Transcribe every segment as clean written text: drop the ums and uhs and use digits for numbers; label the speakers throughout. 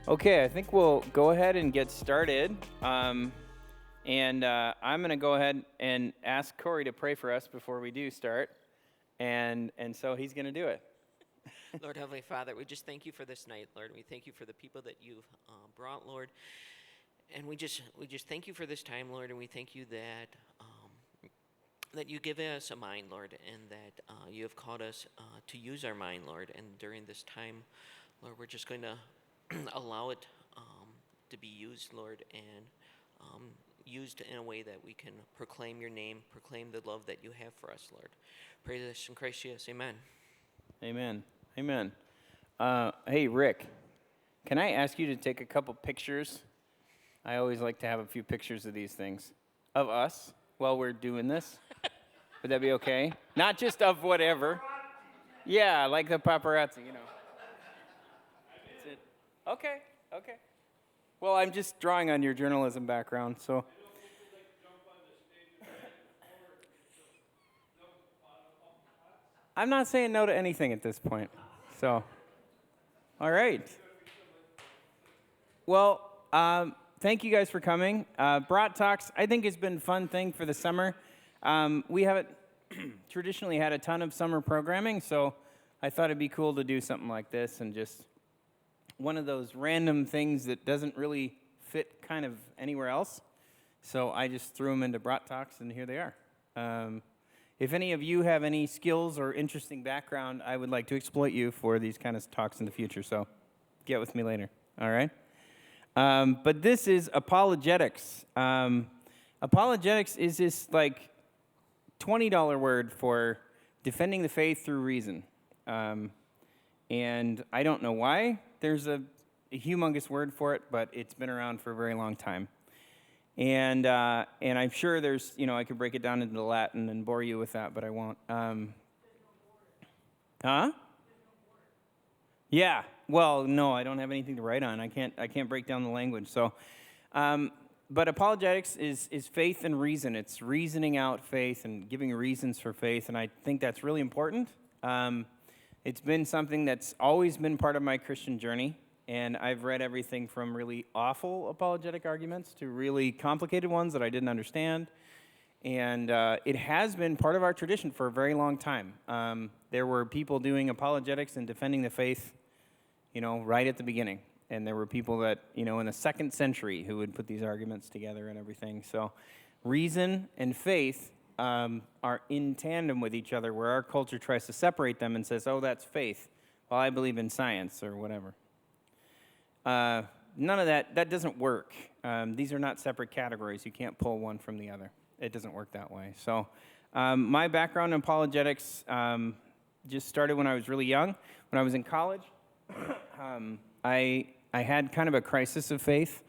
Speaker 1: Okay, I think we'll go ahead and get started. I'm going to go ahead and ask Corey to pray for us before we do start. And so he's going to do it.
Speaker 2: Lord Heavenly Father, we just thank you for this night, Lord. We thank you for the people that you've brought, Lord, and we just thank you for this time, Lord. And we thank you that you give us a mind, Lord, and that you have called us to use our mind, Lord. And during this time, Lord, we're just going to allow it to be used, Lord, and used in a way that we can proclaim your name, proclaim the love that you have for us, Lord. Pray this in Christ Jesus. Amen.
Speaker 1: Amen. Amen. Hey, Rick, can I ask you to take a couple pictures? I always like to have a few pictures of these things, of us, while we're doing this. Would that be okay? Not just of whatever. Yeah, like the paparazzi, you know. That's it. Okay, okay. Well, I'm just drawing on your journalism background, so. I'm not saying no to anything at this point. So, all right. Well, thank you guys for coming. Brat Talks, I think, has been a fun thing for the summer. We haven't traditionally had a ton of summer programming, so I thought it'd be cool to do something like this and just one of those random things that doesn't really fit kind of anywhere else. So I just threw them into Brat Talks, and here they are. If any of you have any skills or interesting background, I would like to exploit you for these kind of talks in the future. So get with me later, all right? But this is Apologetics. Apologetics is this like $20 word for defending the faith through reason. And I don't know why there's a humongous word for it, but it's been around for a very long time. And I'm sure there's, I could break it down into Latin and bore you with that, but I won't. Huh? Yeah. Well, no, I don't have anything to write on. I can't break down the language. So, but apologetics is faith and reason. It's reasoning out faith and giving reasons for faith, and I think that's really important. It's been something that's always been part of my Christian journey. And I've read everything from really awful apologetic arguments to really complicated ones that I didn't understand. And it has been part of our tradition for a very long time. There were people doing apologetics and defending the faith, right at the beginning. And there were people that, in the 2nd century who would put these arguments together and everything. So reason and faith are in tandem with each other, where our culture tries to separate them and says, oh, that's faith. Well, I believe in science or whatever. None of that doesn't work. These are not separate categories. You can't pull one from the other. It doesn't work that way. So my background in apologetics just started when I was really young. When I was in college, I had kind of a crisis of faith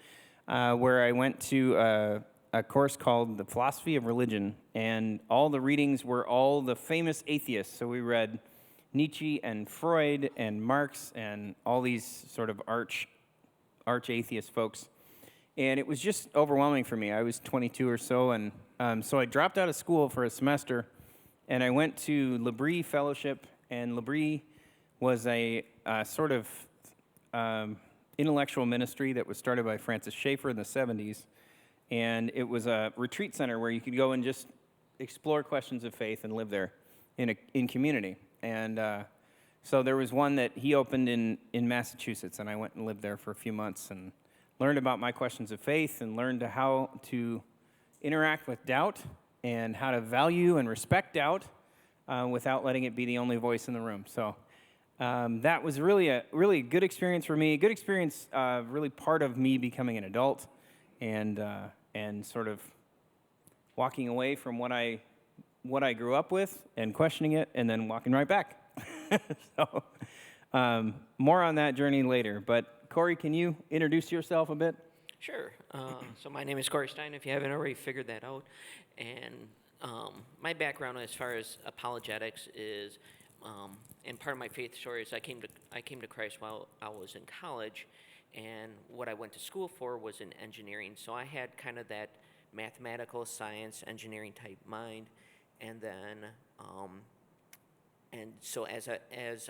Speaker 1: where I went to a course called The Philosophy of Religion, and all the readings were all the famous atheists. So we read Nietzsche and Freud and Marx and all these sort of arch atheist folks. And it was just overwhelming for me. I was 22 or so, and so I dropped out of school for a semester, and I went to L'Abri Fellowship, and L'Abri was a sort of intellectual ministry that was started by Francis Schaeffer in the 70s, and it was a retreat center where you could go and just explore questions of faith and live there in community. And so there was one that he opened in Massachusetts, and I went and lived there for a few months and learned about my questions of faith and learned how to interact with doubt and how to value and respect doubt without letting it be the only voice in the room. So that was really a good experience for me, a good experience, really part of me becoming an adult and sort of walking away from what I grew up with and questioning it and then walking right back. So, more on that journey later. But Corey, can you introduce yourself a bit?
Speaker 2: Sure. So my name is Corey Stein, if you haven't already figured that out. And my background as far as apologetics is, and part of my faith story is I came to Christ while I was in college, and what I went to school for was in engineering. So I had kind of that mathematical science, engineering type mind, and then and so as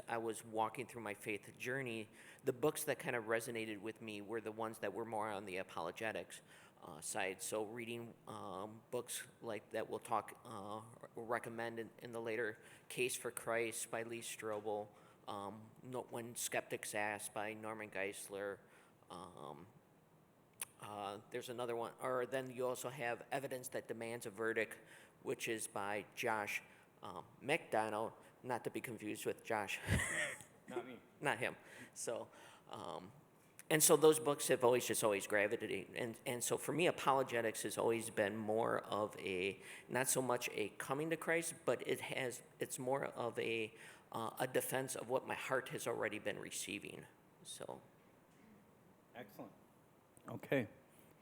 Speaker 2: I was walking through my faith journey, the books that kind of resonated with me were the ones that were more on the apologetics side. So reading books like that we'll talk, recommend in the later, Case for Christ by Lee Strobel, When Skeptics Ask by Norman Geisler. There's another one, or then you also have Evidence That Demands a Verdict, which is by Josh McDonald, not to be confused with Josh.
Speaker 1: Not me.
Speaker 2: Not him. So, and so those books have always gravitated. And so for me, apologetics has always been more of not so much a coming to Christ, but it's more of a defense of what my heart has already been receiving. So.
Speaker 1: Excellent. Okay.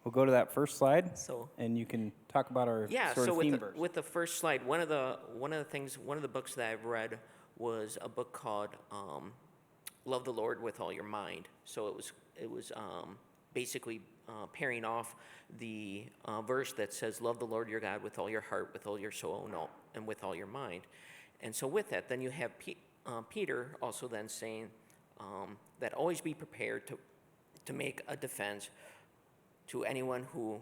Speaker 1: We'll go to that first slide,
Speaker 2: So.
Speaker 1: and you can talk about our sort
Speaker 2: so
Speaker 1: of theme verse.
Speaker 2: with the first slide, one of the books that I've read was a book called "Love the Lord with All Your Mind." So it was basically pairing off the verse that says, "Love the Lord your God with all your heart, with all your soul, and with all your mind." And so with that, then you have Peter also then saying that always be prepared to make a defense to anyone who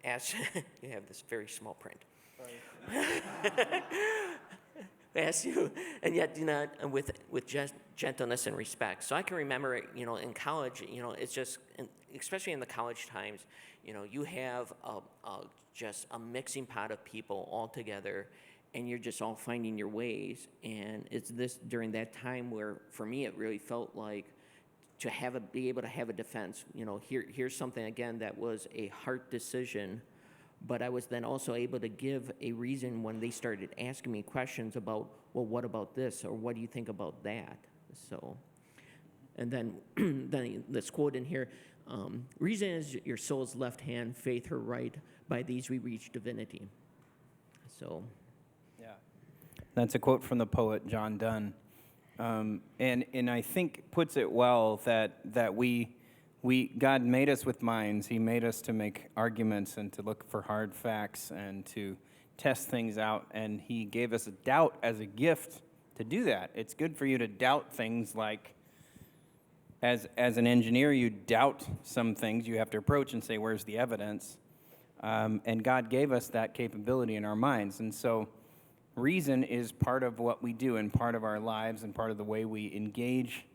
Speaker 2: asks. You have this very small print. Ask you, and yet do not with gentleness and respect. So I can remember, in college, it's just, especially in the college times, you have just a mixing pot of people all together, and you're just all finding your ways. And it's during that time where, for me, it really felt like to be able to have a defense. Here's something again that was a heart decision. But I was then also able to give a reason when they started asking me questions about, well, what about this? Or what do you think about that? So, and then this quote in here, reason is your soul's left hand, faith her right. By these we reach divinity. So. Yeah.
Speaker 1: That's a quote from the poet John Donne. And I think puts it well that God made us with minds. He made us to make arguments and to look for hard facts and to test things out. And he gave us a doubt as a gift to do that. It's good for you to doubt things like, as an engineer, you doubt some things. You have to approach and say, where's the evidence? And God gave us that capability in our minds. And so reason is part of what we do and part of our lives and part of the way we engage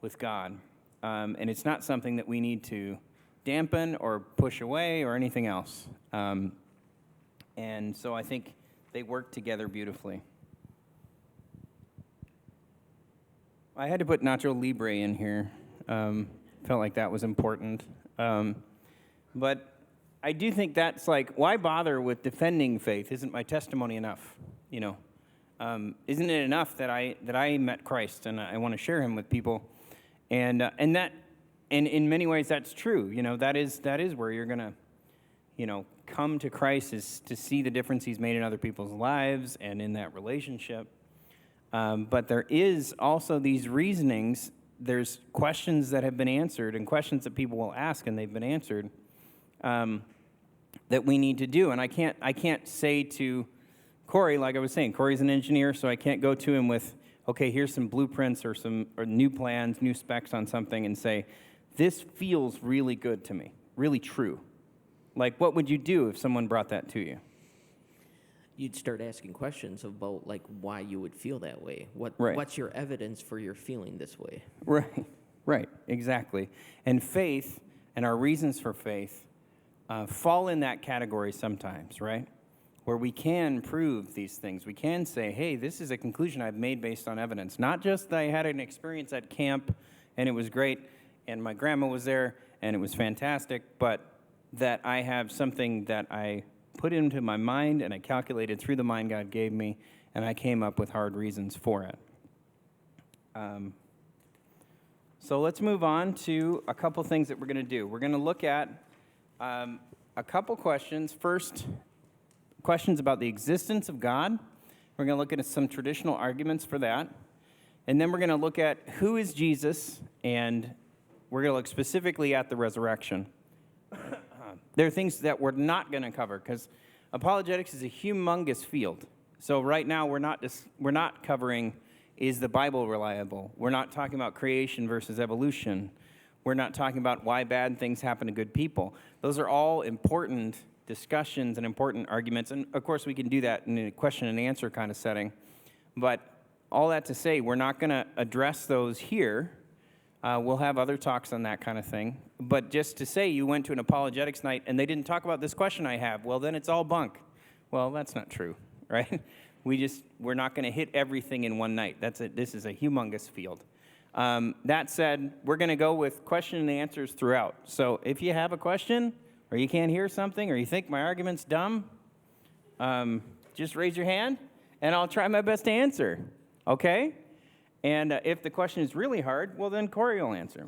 Speaker 1: with God. And it's not something that we need to dampen or push away or anything else. And so I think they work together beautifully. I had to put Nacho Libre in here. Felt like that was important. But I do think that's like, why bother with defending faith? Isn't my testimony enough? Isn't it enough that I met Christ and I want to share him with people? And in many ways that's true. That is where you're gonna, come to Christ, is to see the difference he's made in other people's lives and in that relationship. But there is also these reasonings. There's questions that have been answered and questions that people will ask and they've been answered that we need to do. And I can't say to Corey, like I was saying, Corey's an engineer, so I can't go to him with, okay, here's some blueprints or new plans, new specs on something, and say, this feels really good to me, really true. Like, what would you do if someone brought that to you?
Speaker 2: You'd start asking questions about, like, why you would feel that way.
Speaker 1: Right.
Speaker 2: What's your evidence for your feeling this way?
Speaker 1: Right, exactly. And faith and our reasons for faith fall in that category sometimes, right? Where we can prove these things. We can say, hey, this is a conclusion I've made based on evidence. Not just that I had an experience at camp and it was great and my grandma was there and it was fantastic, but that I have something that I put into my mind and I calculated through the mind God gave me and I came up with hard reasons for it. So let's move on to a couple things that we're going to do. We're going to look at a couple questions. First, questions about the existence of God. We're going to look at some traditional arguments for that. And then we're going to look at who is Jesus, and we're going to look specifically at the resurrection. There are things that we're not going to cover because apologetics is a humongous field. So right now we're not covering is the Bible reliable? We're not talking about creation versus evolution. We're not talking about why bad things happen to good people. Those are all important discussions and important arguments. And of course, we can do that in a question and answer kind of setting. But all that to say, we're not going to address those here. We'll have other talks on that kind of thing. But just to say you went to an apologetics night and they didn't talk about this question I have, well, then it's all bunk. Well, that's not true, right? We're not going to hit everything in one night. This is a humongous field. That said, we're going to go with question and answers throughout. So if you have a question, or you can't hear something, or you think my argument's dumb, just raise your hand, and I'll try my best to answer, okay? And if the question is really hard, well, then Corey will answer.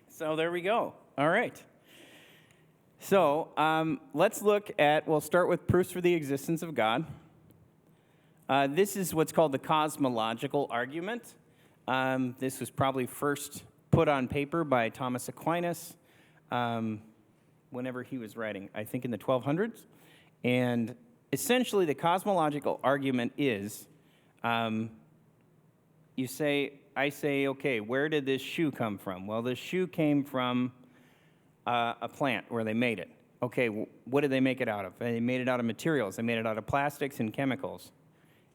Speaker 1: So there we go. All right. So let's look at, we'll start with proofs for the existence of God. This is what's called the cosmological argument. This was probably first put on paper by Thomas Aquinas whenever he was writing, I think in the 1200s. And essentially the cosmological argument is, I say, okay, where did this shoe come from? Well, the shoe came from a plant where they made it. Okay, what did they make it out of? They made it out of materials. They made it out of plastics and chemicals.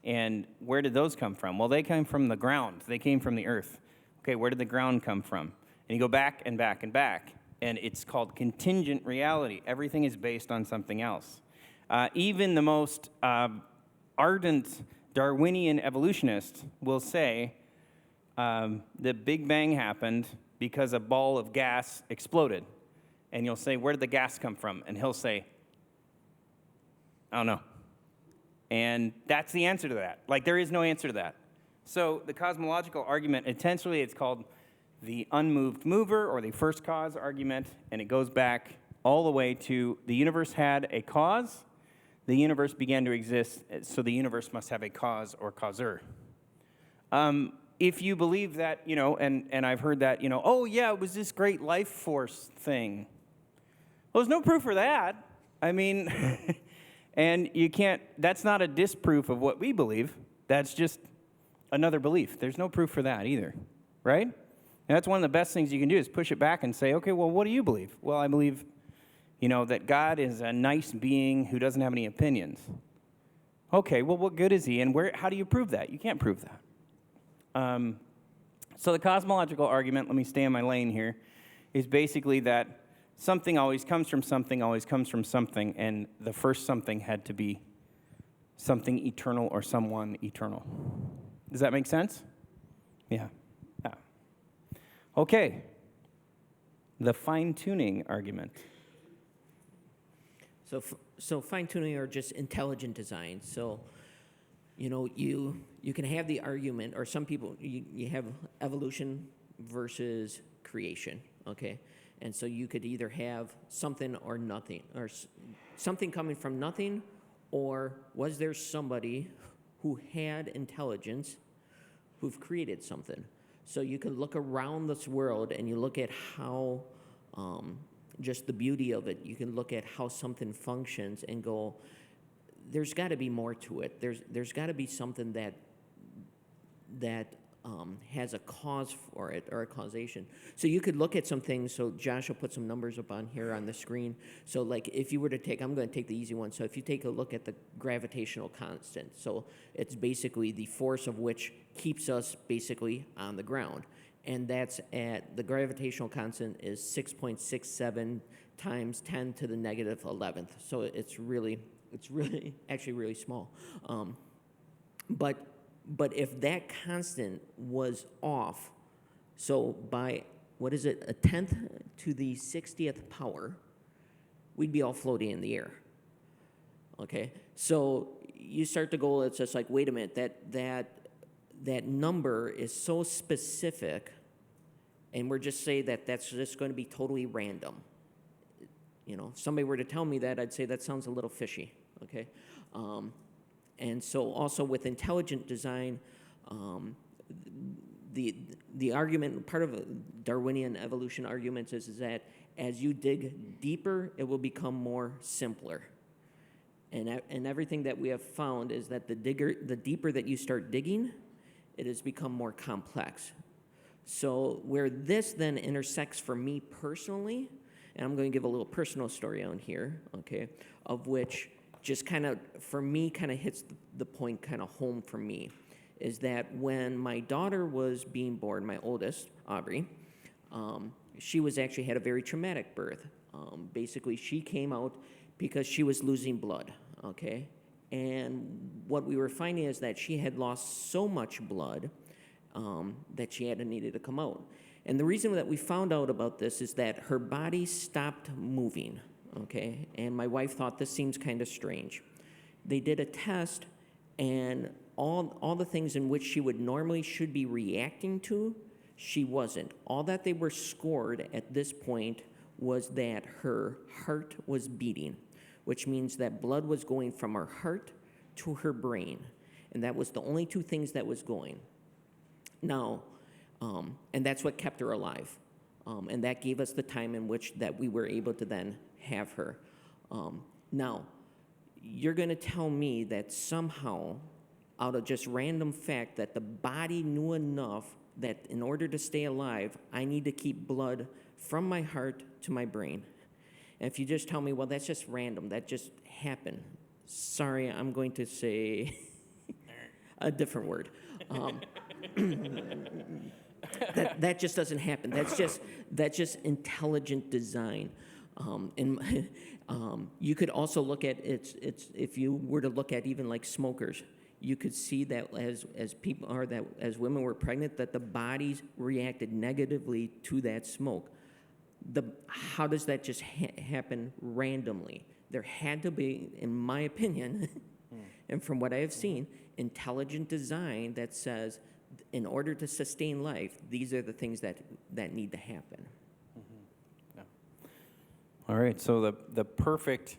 Speaker 1: And where did those come from? Well, they came from the ground. They came from the earth. Okay, where did the ground come from? And you go back and back and back. And it's called contingent reality. Everything is based on something else. Even the most ardent Darwinian evolutionist will say the Big Bang happened because a ball of gas exploded. And you'll say, where did the gas come from? And he'll say, I don't know. And that's the answer to that. Like, there is no answer to that. So the cosmological argument, essentially, it's called the unmoved mover or the first cause argument, and it goes back all the way to the universe had a cause, the universe began to exist, so the universe must have a cause or causer. If you believe that, and I've heard that, oh yeah, it was this great life force thing. Well, there's no proof for that. I mean, and you can't, that's not a disproof of what we believe. That's just another belief. There's no proof for that either, right? And that's one of the best things you can do is push it back and say, okay, well, what do you believe? Well, I believe, that God is a nice being who doesn't have any opinions. Okay, well, what good is he? And how do you prove that? You can't prove that. So the cosmological argument, let me stay in my lane here, is basically that something always comes from something, and the first something had to be something eternal or someone eternal. Does that make sense? Yeah. Okay. The fine-tuning argument.
Speaker 3: So fine-tuning or just intelligent design. So, you can have the argument, or some people, you have evolution versus creation, okay? And so you could either have something or nothing, or something coming from nothing, or was there somebody who had intelligence who've created something? So you can look around this world and you look at how, just the beauty of it, you can look at how something functions and go, there's got to be more to it. There's got to be something that has a cause for it or a causation. So you could look at some things. So Josh will put some numbers up on here on the screen. So like if you were to take, I'm going to take the easy one. So if you take a look at the gravitational constant, so it's basically the force of which keeps us basically on the ground. And that's the gravitational constant is 6.67 times 10 to the negative 11th. So it's really actually really small. But if that constant was off, so by, a 10th to the 60th power, we'd be all floating in the air, okay? So you start to go, it's just like, wait a minute, that number is so specific, and we're just say that that's just going to be totally random. If somebody were to tell me that, I'd say that sounds a little fishy, okay? And so also with intelligent design, the argument, part of Darwinian evolution arguments is that as you dig deeper, it will become more simpler. And everything that we have found is that the deeper that you start digging, it has become more complex. So where this then intersects for me personally, and I'm going to give a little personal story on here, okay, of which just kind of, for me, kind of hits the point kind of home for me, is that when my daughter was being born, my oldest, Aubrey, she was actually had a very traumatic birth. Basically, she came out because she was losing blood, okay? And what we were finding is that she had lost so much blood that she needed to come out. And the reason that we found out about this is that her body stopped moving, okay? And my wife thought this seems kind of strange. They did a test, and all the things in which she would normally should be reacting to, she wasn't. All that they were scored at this point was that her heart was beating, which means that blood was going from her heart to her brain. And that was the only two things that was going. Now, and that's what kept her alive. And that gave us the time in which that we were able to then have her. Now, you're going to tell me that somehow, out of just random fact, that the body knew enough that in order to stay alive, I need to keep blood from my heart to my brain. And if you just tell me, well, that's just random, that just happened. Sorry, I'm going to say a different word. That just doesn't happen. That's just intelligent design. You could also look at it's if you were to look at even like smokers, you could see that as people are that as women were pregnant, that the bodies reacted negatively to that smoke. How does that just happen randomly? There had to be, in my opinion, and from what I have seen, intelligent design that says, in order to sustain life, these are the things that need to happen.
Speaker 1: Yeah. All right, so the perfect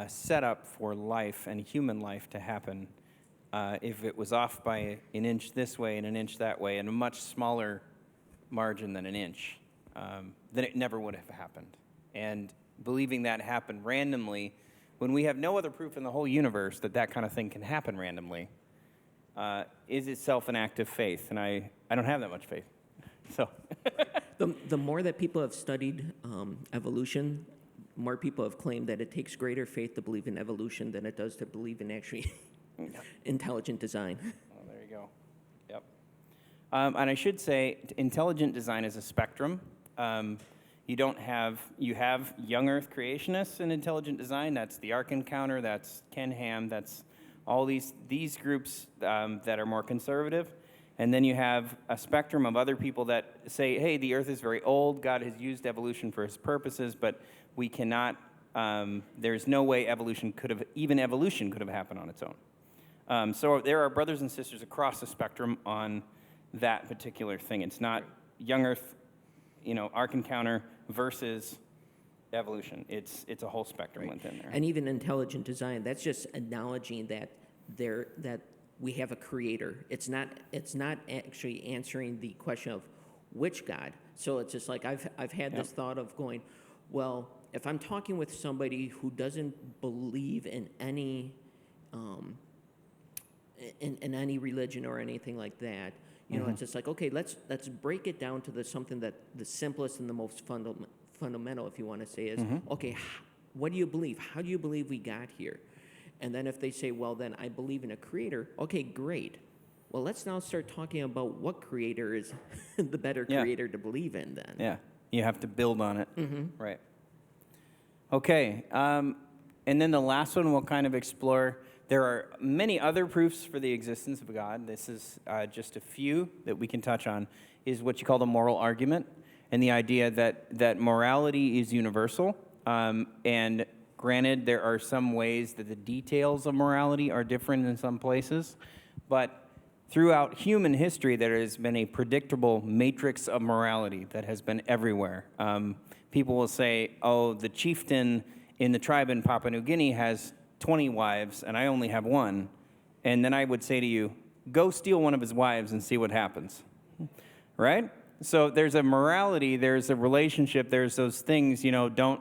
Speaker 1: setup for life and human life to happen, if it was off by an inch this way and an inch that way and a much smaller margin than an inch, then it never would have happened. And believing that happened randomly, when we have no other proof in the whole universe that that kind of thing can happen randomly, is itself an act of faith. And I don't have that much faith. So
Speaker 3: the more that people have studied evolution, more people have claimed that it takes greater faith to believe in evolution than it does to believe in actually intelligent design.
Speaker 1: Oh, there you go. Yep. And I should say, intelligent design is a spectrum. You have young Earth creationists in intelligent design. That's the Ark Encounter. That's Ken Ham. That's all these groups that are more conservative. And then you have a spectrum of other people that say, hey, the Earth is very old. God has used evolution for his purposes, but we cannot, there's no way evolution could have happened on its own. So there are brothers and sisters across the spectrum on that particular thing. It's not young Earth, Ark Encounter versus evolution. It's a whole spectrum within there.
Speaker 3: And even intelligent design, that's just acknowledging that we have a creator. It's not actually answering the question of which God. So it's just like I've had this thought of going, well, if I'm talking with somebody who doesn't believe in any in any religion or anything like that, it's just like, okay, let's break it down to something that the simplest and the most fundamental, if you want to say, is okay, what do you believe? How do you believe we got here? And then if they say, well, then I believe in a creator, okay, great. Well, let's now start talking about what creator is the better creator to believe in then.
Speaker 1: Yeah, you have to build on it. Right. Okay, and then the last one we'll kind of explore. There are many other proofs for the existence of God. This is just a few that we can touch on, is what you call the moral argument, and the idea that morality is universal. And granted, there are some ways that the details of morality are different in some places, but throughout human history, there has been a predictable matrix of morality that has been everywhere. People will say, oh, the chieftain in the tribe in Papua New Guinea has 20 wives, and I only have one. And then I would say to you, go steal one of his wives and see what happens. Right? So there's a morality, there's a relationship, there's those things, don't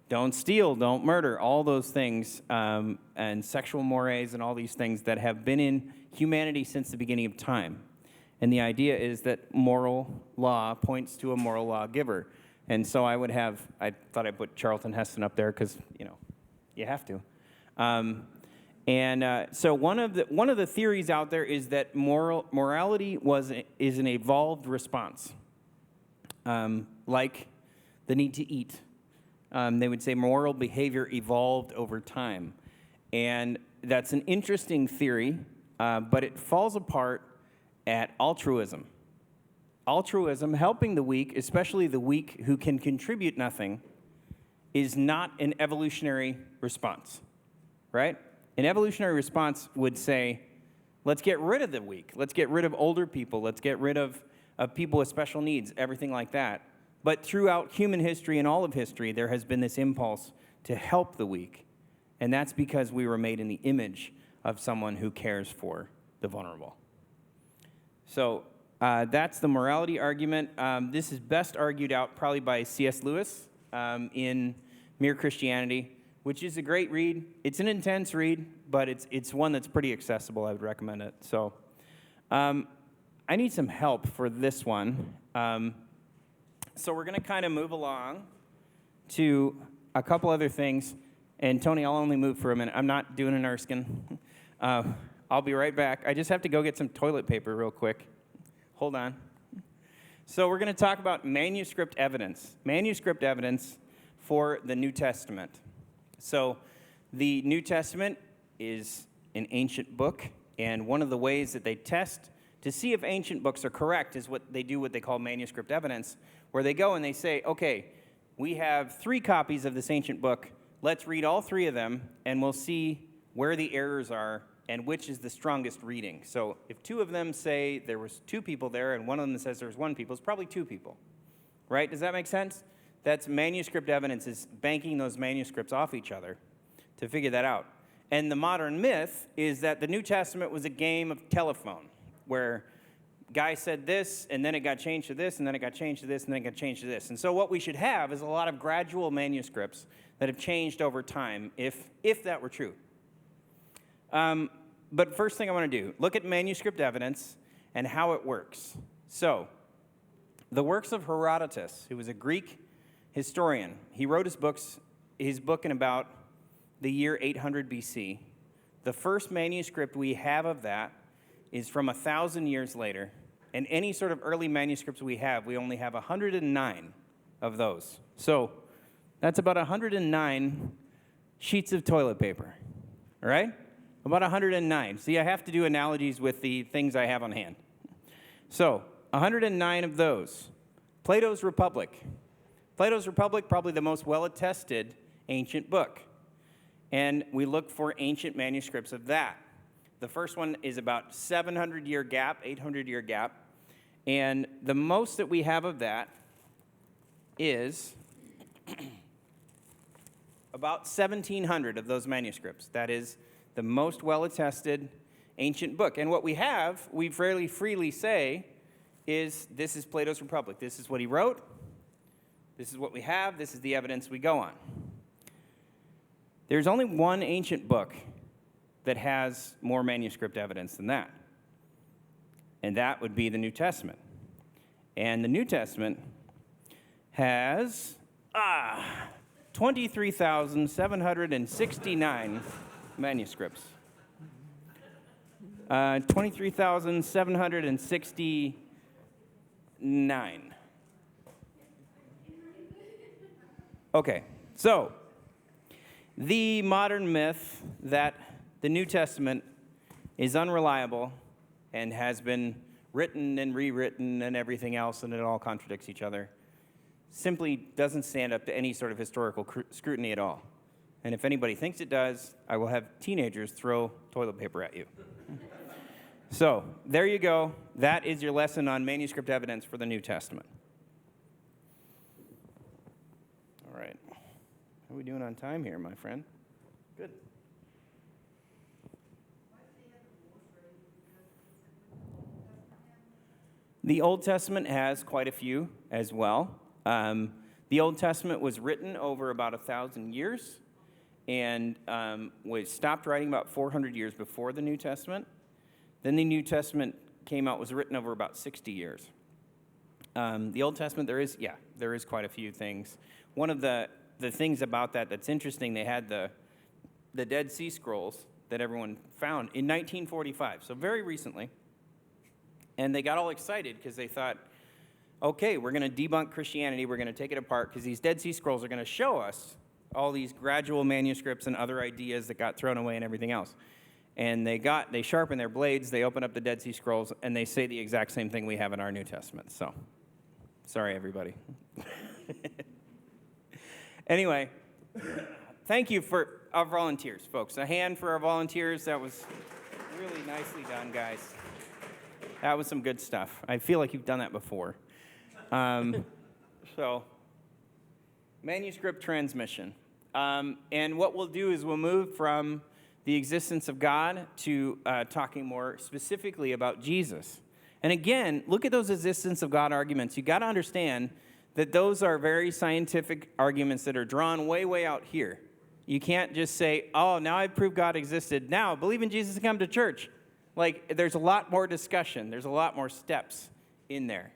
Speaker 1: don't steal, don't murder, all those things, and sexual mores and all these things that have been in humanity since the beginning of time. And the idea is that moral law points to a moral lawgiver. And so I thought I'd put Charlton Heston up there because, you have to. So one of the theories out there is that morality is an evolved response, like the need to eat. They would say moral behavior evolved over time. And that's an interesting theory, but it falls apart at altruism. Altruism, helping the weak, especially the weak who can contribute nothing, is not an evolutionary response, right? An evolutionary response would say, let's get rid of the weak. Let's get rid of older people. Let's get rid of people with special needs, everything like that. But throughout human history and all of history, there has been this impulse to help the weak. And that's because we were made in the image of someone who cares for the vulnerable. So that's the morality argument. This is best argued out probably by C.S. Lewis in Mere Christianity, which is a great read. It's an intense read, but it's one that's pretty accessible. I would recommend it. So I need some help for this one. So we're going to kind of move along to a couple other things. And Tony, I'll only move for a minute. I'm not doing an Erskine. I'll be right back. I just have to go get some toilet paper real quick. Hold on. So we're going to talk about manuscript evidence. Manuscript evidence for the New Testament. So the New Testament is an ancient book, and one of the ways that they test to see if ancient books are correct is what they call manuscript evidence, where they go and they say, okay, we have 3 copies of this ancient book. Let's read all 3 of them, and we'll see where the errors are and which is the strongest reading. So if 2 of them say there was 2 people there and one of them says there's 1 people, it's probably 2 people, right? Does that make sense? That's manuscript evidence, is banking those manuscripts off each other to figure that out. And the modern myth is that the New Testament was a game of telephone, where guy said this, and then it got changed to this, and then it got changed to this, and then it got changed to this. And so what we should have is a lot of gradual manuscripts that have changed over time, if that were true. But first thing I want to do, look at manuscript evidence and how it works. So, the works of Herodotus, who was a Greek historian, he wrote his book in about the year 800 BC. The first manuscript we have of that is from 1,000 years later, and any sort of early manuscripts we only have 109 of those. So, that's about 109 sheets of toilet paper, all right? About 109. See, I have to do analogies with the things I have on hand. So, 109 of those. Plato's Republic. Plato's Republic, probably the most well-attested ancient book. And we look for ancient manuscripts of that. The first one is about 700-year gap, 800-year gap. And the most that we have of that is about 1,700 of those manuscripts. That is the most well-attested ancient book. And what we have, we fairly freely say, is this is Plato's Republic. This is what he wrote. This is what we have. This is the evidence we go on. There's only one ancient book that has more manuscript evidence than that. And that would be the New Testament. And the New Testament has 23,769 manuscripts. 23,769. Okay, so the modern myth that the New Testament is unreliable and has been written and rewritten and everything else, and it all contradicts each other, simply doesn't stand up to any sort of historical scrutiny at all. And if anybody thinks it does, I will have teenagers throw toilet paper at you. So, there you go. That is your lesson on manuscript evidence for the New Testament. All right. How are we doing on time here, my friend? Good. The Old Testament has quite a few as well. The Old Testament was written over about 1,000 years and was stopped writing about 400 years before the New Testament. Then the New Testament came out, was written over about 60 years. The Old Testament, there is quite a few things. One of the things about that that's interesting, they had the Dead Sea Scrolls that everyone found in 1945, so very recently. And they got all excited because they thought, okay, we're going to debunk Christianity, we're going to take it apart, because these Dead Sea Scrolls are going to show us all these gradual manuscripts and other ideas that got thrown away and everything else. And they sharpen their blades, they open up the Dead Sea Scrolls, and they say the exact same thing we have in our New Testament. So, sorry, everybody. Anyway, thank you for our volunteers, folks. A hand for our volunteers. That was really nicely done, guys. That was some good stuff. I feel like you've done that before. So, manuscript transmission. And what we'll do is we'll move from the existence of God to talking more specifically about Jesus. And again, look at those existence of God arguments. You got to understand that those are very scientific arguments that are drawn way, way out here. You can't just say, oh, now I've proved God existed. Now, believe in Jesus and come to church. Like, there's a lot more discussion. There's a lot more steps in there.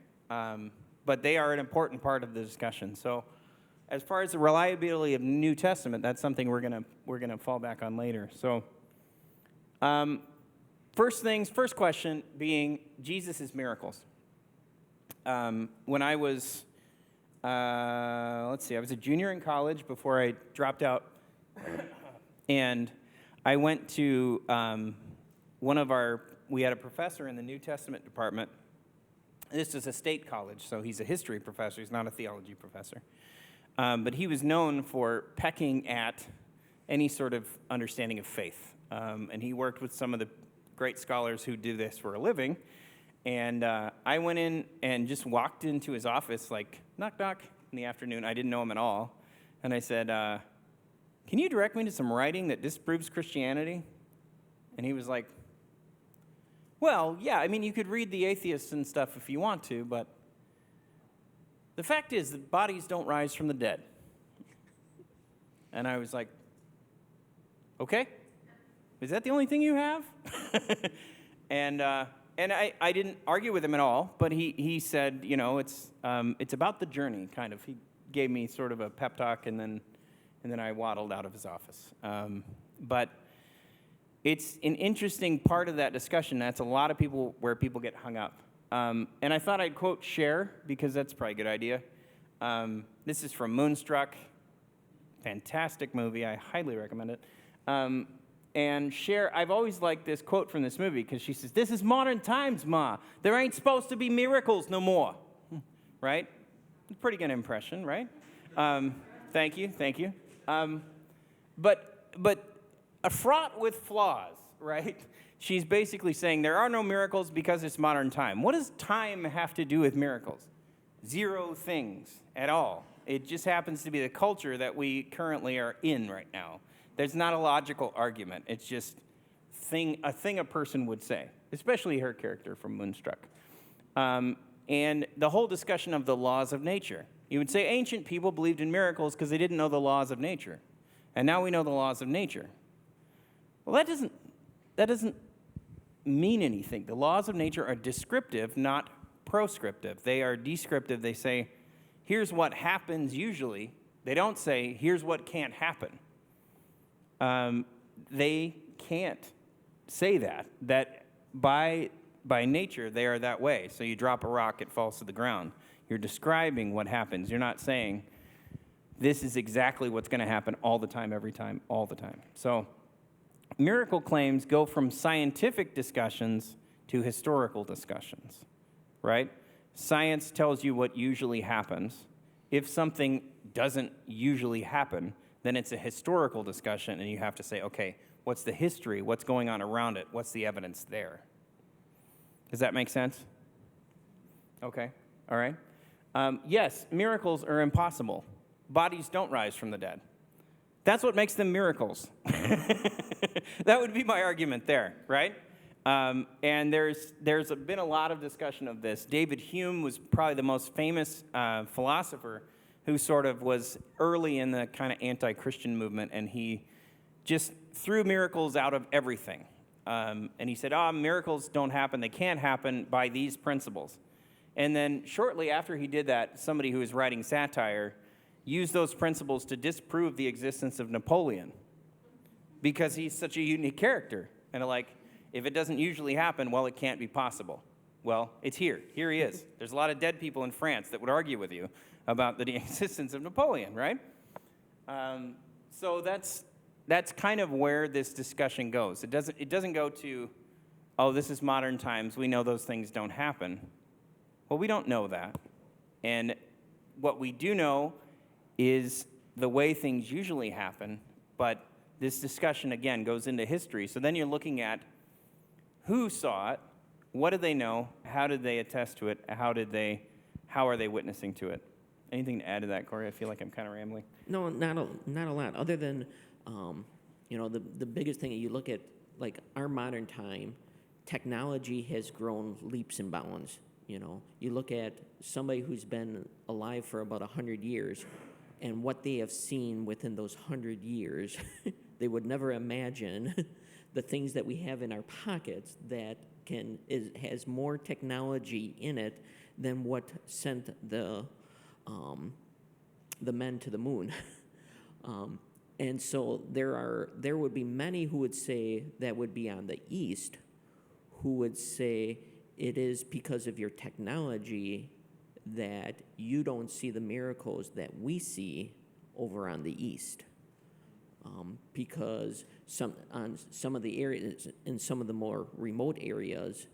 Speaker 1: But they are an important part of the discussion. So as far as the reliability of the New Testament, that's something we're gonna fall back on later. So first question being Jesus' miracles. When I was, I was a junior in college before I dropped out. And I went to we had a professor in the New Testament department. This is a state college, so he's a history professor. He's not a theology professor. But he was known for pecking at any sort of understanding of faith. And he worked with some of the great scholars who do this for a living. And I went in and just walked into his office, like, knock, knock, in the afternoon. I didn't know him at all. And I said, can you direct me to some writing that disproves Christianity? And he was like, well, yeah, I mean, you could read the atheists and stuff if you want to, but the fact is that bodies don't rise from the dead. And I was like, okay, is that the only thing you have? And I didn't argue with him at all, but he said, you know, it's about the journey, kind of. He gave me sort of a pep talk, and then I waddled out of his office. But it's an interesting part of that discussion. That's a lot of where people get hung up. And I thought I'd quote Cher, because that's probably a good idea. This is from Moonstruck. Fantastic movie. I highly recommend it. And Cher, I've always liked this quote from this movie, because she says, "This is modern times, Ma. There ain't supposed to be miracles no more." Right? Pretty good impression, right? Thank you. But fraught with flaws, right? She's basically saying there are no miracles because it's modern time. What does time have to do with miracles? Zero things at all. It just happens to be the culture that we currently are in right now. There's not a logical argument. It's just a thing a person would say, especially her character from Moonstruck. And the whole discussion of the laws of nature. You would say ancient people believed in miracles because they didn't know the laws of nature. And now we know the laws of nature. Well, that doesn't mean anything. The laws of nature are descriptive, not proscriptive. They are descriptive. They say, here's what happens usually. They don't say, here's what can't happen. They can't say that by nature, they are that way. So you drop a rock, it falls to the ground. You're describing what happens. You're not saying, this is exactly what's going to happen all the time, every time, all the time. So miracle claims go from scientific discussions to historical discussions, right? Science tells you what usually happens. If something doesn't usually happen, then it's a historical discussion, and you have to say, okay, what's the history? What's going on around it? What's the evidence there? Does that make sense? Okay, all right. Yes, miracles are impossible. Bodies don't rise from the dead. That's what makes them miracles. That would be my argument there, right? And there's been a lot of discussion of this. David Hume was probably the most famous philosopher who sort of was early in the kind of anti-Christian movement, and he just threw miracles out of everything. And he said, miracles don't happen. They can't happen by these principles. And then shortly after he did that, somebody who was writing satire used those principles to disprove the existence of Napoleon because he's such a unique character. And if it doesn't usually happen, well, it can't be possible. Well, it's here. Here he is. There's a lot of dead people in France that would argue with you about the existence of Napoleon, right? So that's kind of where this discussion goes. It doesn't go to, this is modern times. We know those things don't happen. Well, we don't know that. And what we do know is the way things usually happen, but this discussion, again, goes into history. So then you're looking at who saw it, what do they know, how did they attest to it, how are they witnessing to it? Anything to add to that, Corey? I feel like I'm kind of rambling.
Speaker 3: No, not a lot, other than, the biggest thing, you look at, like, our modern time, technology has grown leaps and bounds. You look at somebody who's been alive for about 100 years, and what they have seen within those 100 years, they would never imagine the things that we have in our pockets that has more technology in it than what sent the men to the moon. And so there would be many who would say that would be on the East, who would say it is because of your technology that you don't see the miracles that we see over on the East. Because some of the areas, in some of the more remote areas,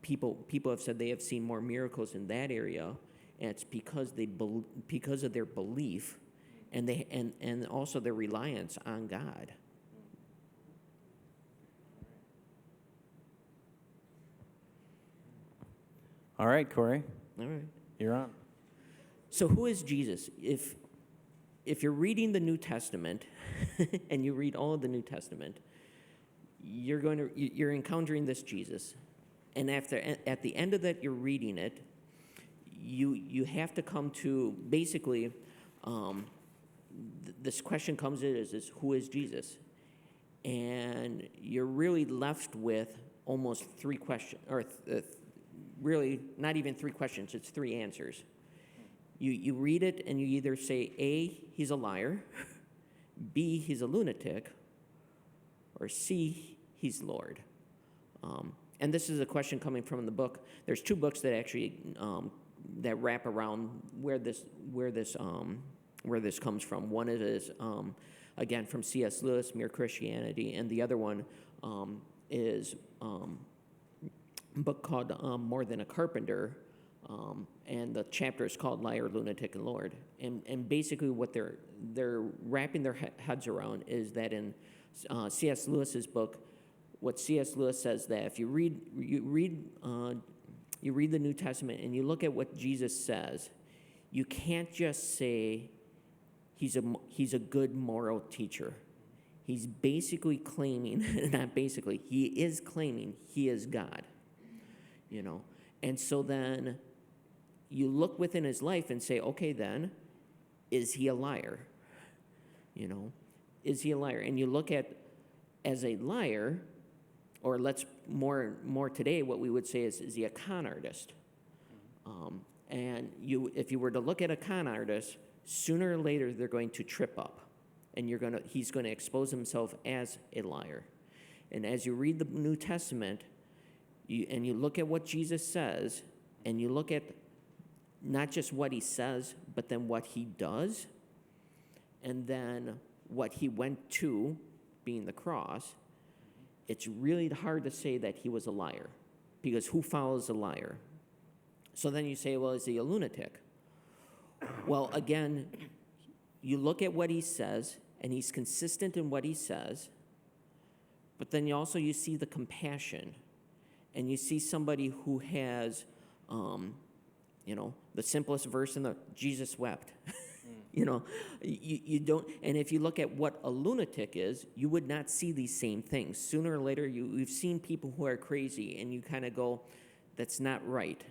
Speaker 3: people have said they have seen more miracles in that area, and it's because because of their belief, and also their reliance on God.
Speaker 1: All right, Corey.
Speaker 3: All right.
Speaker 1: You're on.
Speaker 3: So who is Jesus? If you're reading the New Testament, and you read all of the New Testament, you're encountering this Jesus, and at the end of that, you're reading it. You have to come to basically, this question comes in is who is Jesus, and you're really left with almost three questions, or really not even three questions. It's three answers. You read it and you either say A, he's a liar, B, he's a lunatic, or C, he's Lord. And this is a question coming from the book. There's two books that actually that wrap around where this comes from. One is again from C.S. Lewis, Mere Christianity, and the other one is a book called More Than a Carpenter. And the chapter is called Liar, Lunatic, and Lord. And basically what they're wrapping their heads around is that in C.S. Lewis's book, what C.S. Lewis says that if you read the New Testament and you look at what Jesus says, you can't just say he's a good moral teacher. He's basically claiming, not basically, he is claiming he is God. And so then you look within his life and say, okay, then, is he a liar? Is he a liar? And you look at, as a liar, or let's more today, what we would say is he a con artist? And if you were to look at a con artist, sooner or later they're going to trip up, and he's going to expose himself as a liar. And as you read the New Testament, and you look at what Jesus says, and you look at not just what he says, but then what he does, and then what he went to, being the cross, it's really hard to say that he was a liar, because who follows a liar? So then you say, well, is he a lunatic? Well, again, you look at what he says, and he's consistent in what he says, but then you see the compassion, and you see somebody who has, the simplest verse in the Jesus wept. You don't, and if you look at what a lunatic is, you would not see these same things. Sooner or later, you've seen people who are crazy, and you kind of go, that's not right.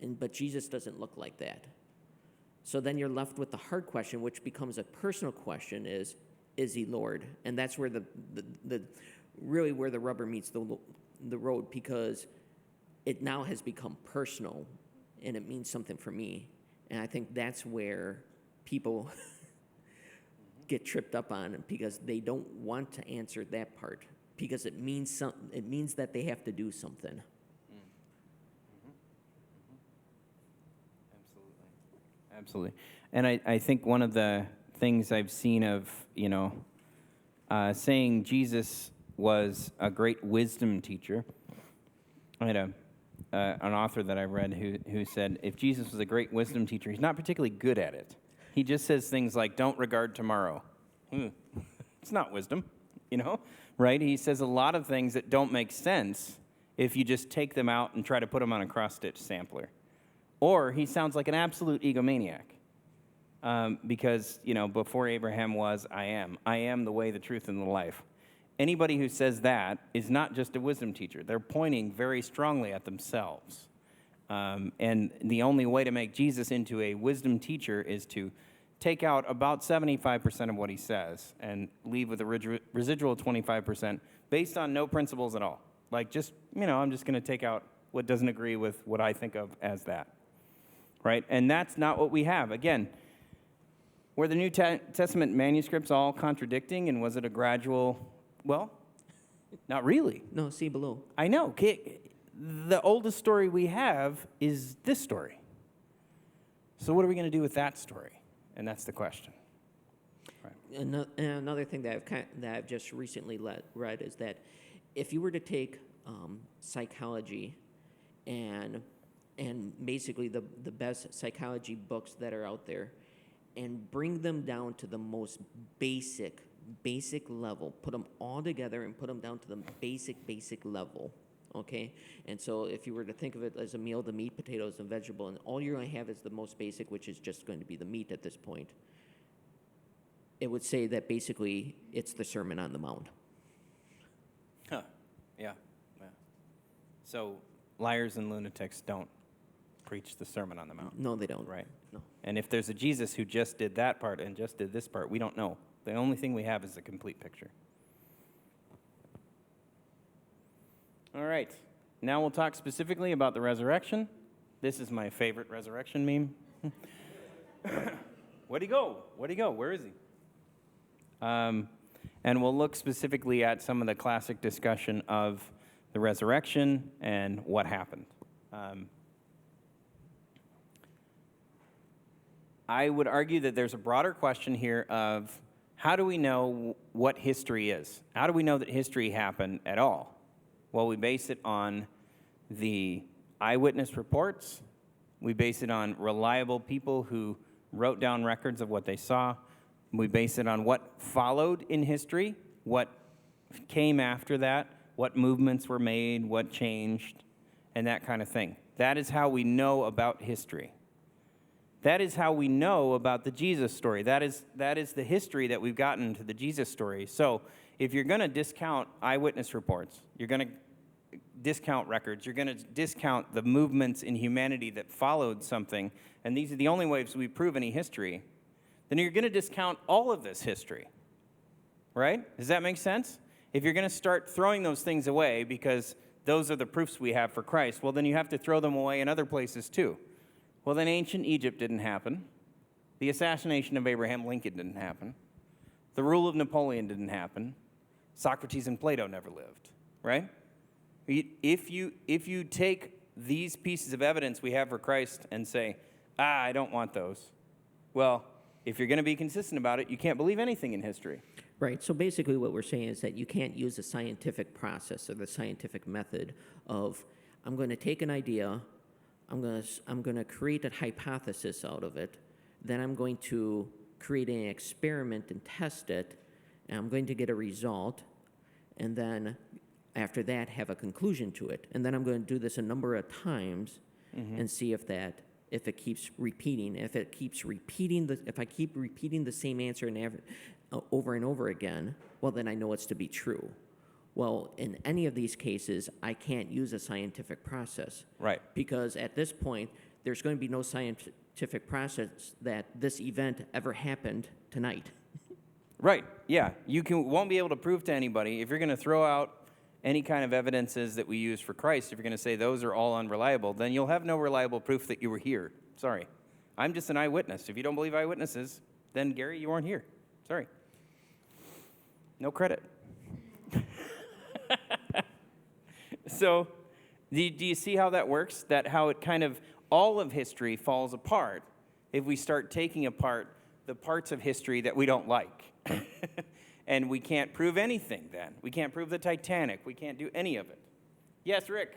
Speaker 3: but Jesus doesn't look like that. So then you're left with the hard question, which becomes a personal question: is he Lord? And that's where the really where the rubber meets the road, because it now has become personal, and it means something for me. And I think that's where people get tripped up on it, because they don't want to answer that part, because it means it means that they have to do something.
Speaker 1: Absolutely. And I think one of the things I've seen of, saying Jesus was a great wisdom teacher. I had an author that I read who said, if Jesus was a great wisdom teacher, he's not particularly good at it. He just says things like, don't regard tomorrow. It's not wisdom, right? He says a lot of things that don't make sense if you just take them out and try to put them on a cross-stitch sampler. Or he sounds like an absolute egomaniac, because, before Abraham was, I am. I am the way, the truth, and the life. Anybody who says that is not just a wisdom teacher. They're pointing very strongly at themselves. And the only way to make Jesus into a wisdom teacher is to take out about 75% of what he says and leave with a residual 25% based on no principles at all. Like, I'm just going to take out what doesn't agree with what I think of as that. Right? And that's not what we have. Again, were the New Testament manuscripts all contradicting, and was it a gradual? Well, not really.
Speaker 3: No, see below.
Speaker 1: I know. The oldest story we have is this story. So what are we going to do with that story? And that's the question. Right.
Speaker 3: Another thing that I've just recently read is that if you were to take psychology and basically the best psychology books that are out there and bring them down to the most basic level, put them all together and put them down to the basic level, okay? And so if you were to think of it as a meal, the meat, potatoes, and vegetable, and all you're going to have is the most basic, which is just going to be the meat at this point, it would say that basically it's the Sermon on the Mount.
Speaker 1: Huh. Yeah. So liars and lunatics don't preach the Sermon on the Mount.
Speaker 3: No, they don't.
Speaker 1: Right.
Speaker 3: No.
Speaker 1: And if there's a Jesus who just did that part and just did this part, we don't know. The only thing we have is the complete picture. All right. Now we'll talk specifically about the resurrection. This is my favorite resurrection meme. Where'd he go? Where is he? And we'll look specifically at some of the classic discussion of the resurrection and what happened. I would argue that there's a broader question here of how do we know what history is? How do we know that history happened at all? Well, we base it on the eyewitness reports. We base it on reliable people who wrote down records of what they saw. We base it on what followed in history, what came after that, what movements were made, what changed, and that kind of thing. That is how we know about history. That is how we know about the Jesus story. That is the history that we've gotten to the Jesus story. So if you're going to discount eyewitness reports, you're going to discount records, you're going to discount the movements in humanity that followed something, and these are the only ways we prove any history, then you're going to discount all of this history. Right? Does that make sense? If you're going to start throwing those things away because those are the proofs we have for Christ, well, then you have to throw them away in other places too. Well, then ancient Egypt didn't happen. The assassination of Abraham Lincoln didn't happen. The rule of Napoleon didn't happen. Socrates and Plato never lived, right? If you take these pieces of evidence we have for Christ and say, I don't want those, well, if you're going to be consistent about it, you can't believe anything in history.
Speaker 3: Right. So basically what we're saying is that you can't use the scientific process or the scientific method of, I'm going to take an idea, I'm going to create a hypothesis out of it, then I'm going to create an experiment and test it, and I'm going to get a result, and then after that have a conclusion to it. And then I'm going to do this a number of times and see if it keeps repeating. If I keep repeating the same answer over and over again, well, then I know it's to be true. Well, in any of these cases, I can't use a scientific process.
Speaker 1: Right.
Speaker 3: Because at this point, there's going to be no scientific process that this event ever happened tonight.
Speaker 1: Right, yeah. Won't be able to prove to anybody, if you're going to throw out any kind of evidences that we use for Christ, if you're going to say those are all unreliable, then you'll have no reliable proof that you were here. Sorry. I'm just an eyewitness. If you don't believe eyewitnesses, then Gary, you weren't here. Sorry. No credit. So, do you see how that works? How it kind of, all of history falls apart if we start taking apart the parts of history that we don't like. And we can't prove anything then. We can't prove the Titanic. We can't do any of it. Yes, Rick?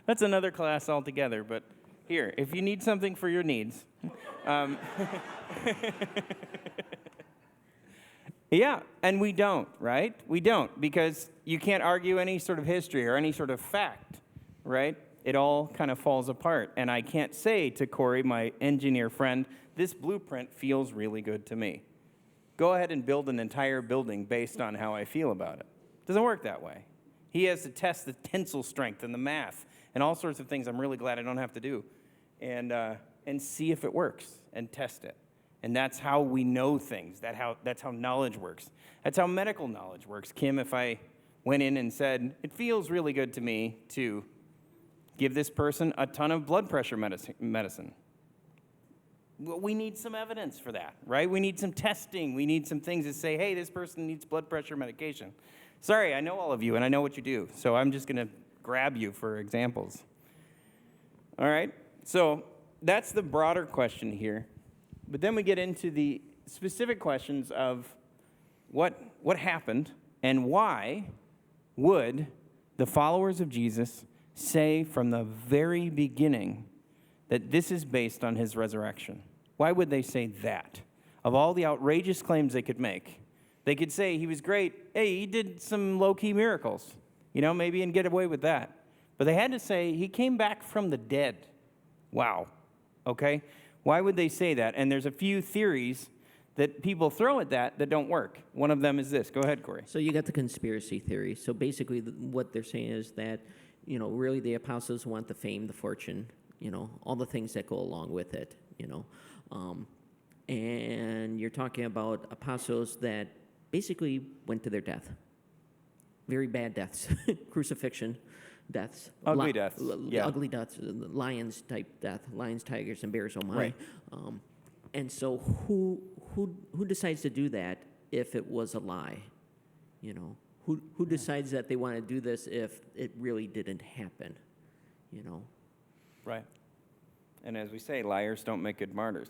Speaker 1: That's another class altogether, but here, if you need something for your needs. Yeah, and we don't, right? We don't, because you can't argue any sort of history or any sort of fact, right? It all kind of falls apart. And I can't say to Corey, my engineer friend, this blueprint feels really good to me. Go ahead and build an entire building based on how I feel about it. Doesn't work that way. He has to test the tensile strength and the math and all sorts of things I'm really glad I don't have to do. And see if it works and test it. And that's how we know things. That's how knowledge works. That's how medical knowledge works. Kim, if I went in and said, it feels really good to me to give this person a ton of blood pressure medicine. Well, we need some evidence for that, right? We need some testing. We need some things that say, hey, this person needs blood pressure medication. Sorry, I know all of you, and I know what you do, so I'm just going to grab you for examples. All right? So that's the broader question here. But then we get into the specific questions of what happened and why would the followers of Jesus say from the very beginning that this is based on his resurrection? Why would they say that? Of all the outrageous claims they could make, they could say he was great. Hey, he did some low-key miracles, maybe, and get away with that. But they had to say he came back from the dead. Wow. Okay? Why would they say that? And there's a few theories that people throw at that don't work. One of them is this. Go ahead, Corey.
Speaker 3: So you got the conspiracy theory. So basically what they're saying is that, really the apostles want the fame, the fortune, all the things that go along with it, and you're talking about apostles that basically went to their death. Very bad deaths. Crucifixion deaths.
Speaker 1: Ugly deaths. Yeah.
Speaker 3: Ugly deaths. Lions type death. Lions, tigers, and bears, oh my.
Speaker 1: Right.
Speaker 3: And so who decides to do that if it was a lie? Who decides that they want to do this if it really didn't happen?
Speaker 1: Right. And as we say, liars don't make good martyrs.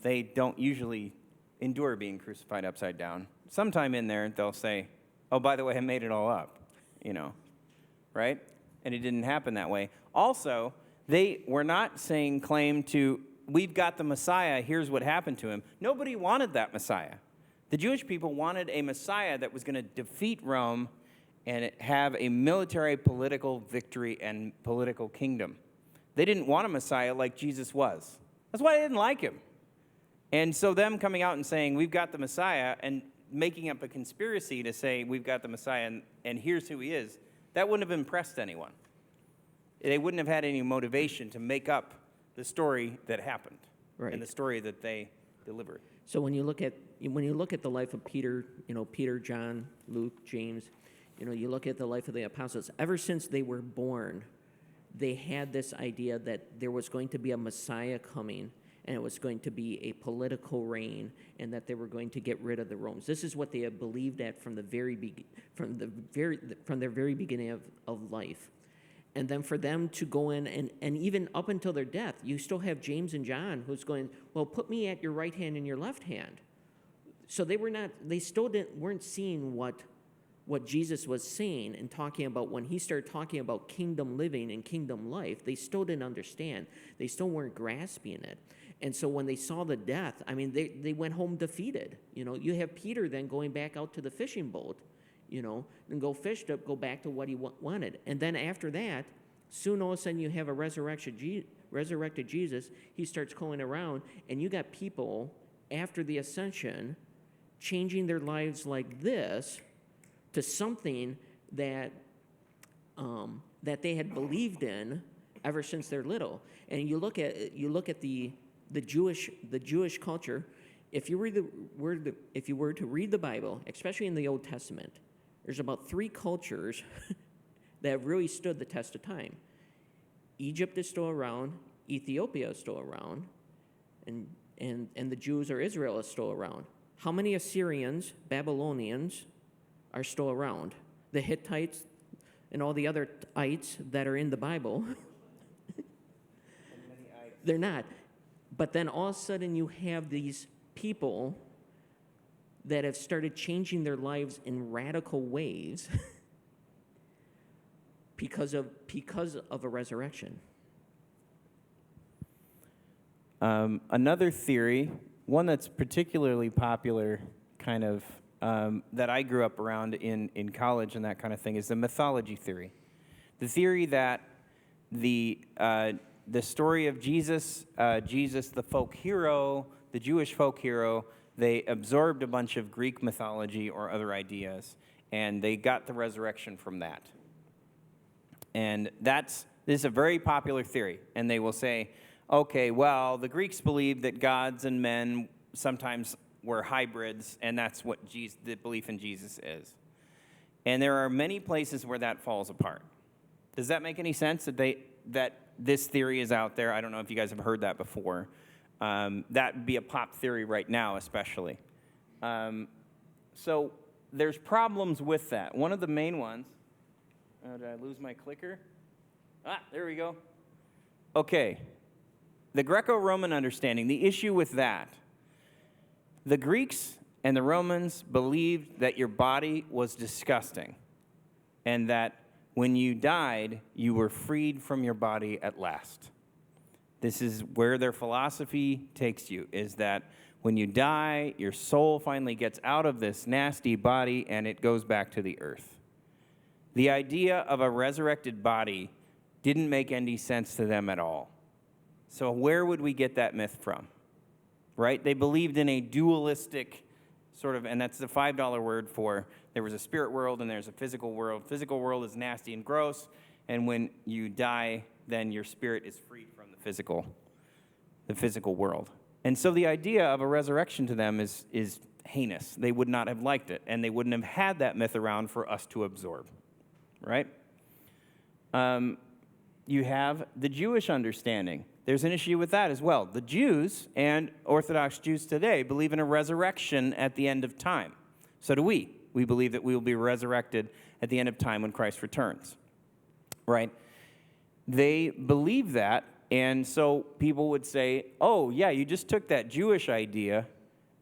Speaker 1: They don't usually endure being crucified upside down. Sometime in there, they'll say, oh, by the way, I made it all up, right? And it didn't happen that way. Also, they were not saying claim to, we've got the Messiah, here's what happened to him. Nobody wanted that Messiah. The Jewish people wanted a Messiah that was going to defeat Rome and have a military, political victory and political kingdom. They didn't want a Messiah like Jesus was. That's why they didn't like him. And so them coming out and saying, we've got the Messiah, and making up a conspiracy to say, we've got the Messiah, and here's who he is, that wouldn't have impressed anyone. They wouldn't have had any motivation to make up the story that happened,
Speaker 3: right,
Speaker 1: and the story that they delivered.
Speaker 3: So when you look at the life of Peter, Peter, John, Luke, James, you look at the life of the apostles, ever since they were born, they had this idea that there was going to be a Messiah coming, and it was going to be a political reign, and that they were going to get rid of the Romans. This is what they had believed at from their very beginning of life. And then for them to go in, and even up until their death, you still have James and John who's going, well, put me at your right hand and your left hand. So they still weren't seeing what Jesus was saying and talking about. When he started talking about kingdom living and kingdom life, they still didn't understand. They still weren't grasping it. And so when they saw the death, they went home defeated. You have Peter then going back out to the fishing boat, and go fish to go back to what he wanted. And then after that, soon all of a sudden you have a resurrected Jesus. He starts going around, and you got people after the ascension changing their lives like this to something that that they had believed in ever since they're little. And you look at the Jewish culture. If you were to read the Bible, especially in the Old Testament, there's about 3 cultures that have really stood the test of time. Egypt is still around, Ethiopia is still around, and the Jews or Israel is still around. How many Assyrians, Babylonians are still around? The Hittites and all the other ites that are in the Bible, they're not. But then all of a sudden you have these people that have started changing their lives in radical ways because of a resurrection.
Speaker 1: Another theory, one that's particularly popular, kind of, that I grew up around in college and that kind of thing, is the mythology theory. The theory that the story of Jesus, the folk hero, the Jewish folk hero, they absorbed a bunch of Greek mythology or other ideas, and they got the resurrection from that. And this is a very popular theory, and they will say, okay, well, the Greeks believed that gods and men sometimes were hybrids, and that's what the belief in Jesus is. And there are many places where that falls apart. Does that make any sense that this theory is out there? I don't know if you guys have heard that before. That would be a pop theory right now, especially. So there's problems with that. One of the main ones, did I lose my clicker? There we go. Okay. The Greco-Roman understanding, the issue with that, the Greeks and the Romans believed that your body was disgusting and that when you died, you were freed from your body at last. This is where their philosophy takes you, is that when you die, your soul finally gets out of this nasty body and it goes back to the earth. The idea of a resurrected body didn't make any sense to them at all. So where would we get that myth from? Right? They believed in a dualistic sort of, and that's the $5 word for there was a spirit world and there's a physical world. Physical world is nasty and gross, and when you die, then your spirit is freed from the physical world. And so the idea of a resurrection to them is heinous. They would not have liked it, and they wouldn't have had that myth around for us to absorb. Right? You have the Jewish understanding. There's an issue with that as well. The Jews and Orthodox Jews today believe in a resurrection at the end of time. So do we. We believe that we will be resurrected at the end of time when Christ returns. Right? They believe that, and so people would say, oh, yeah, you just took that Jewish idea